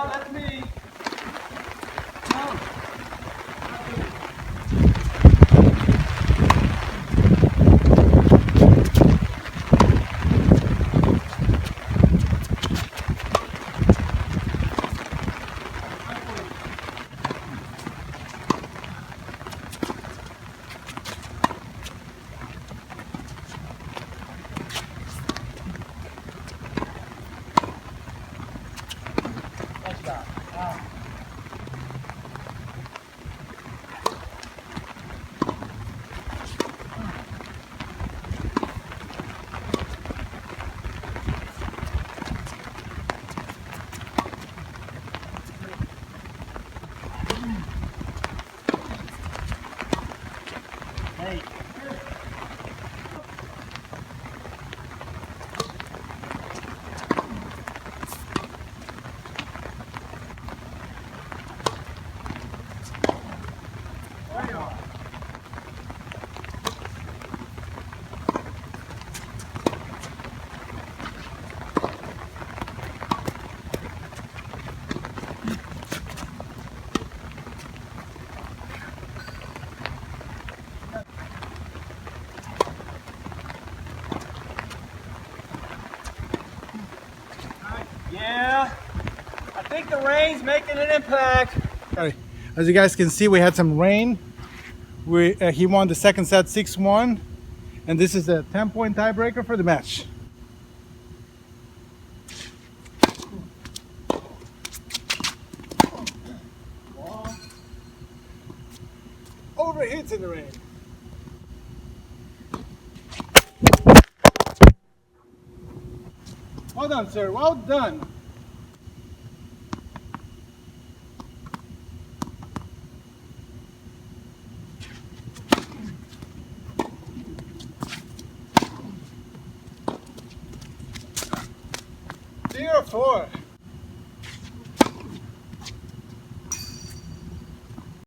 No, that's me. No. Hey. There you are. Yeah, I think the rain's making an impact. As you guys can see, we had some rain. He won the second set 6-1, and this is a 10-point tiebreaker for the match. Overhits in the rain. Well done, sir. Well done. Zero 4.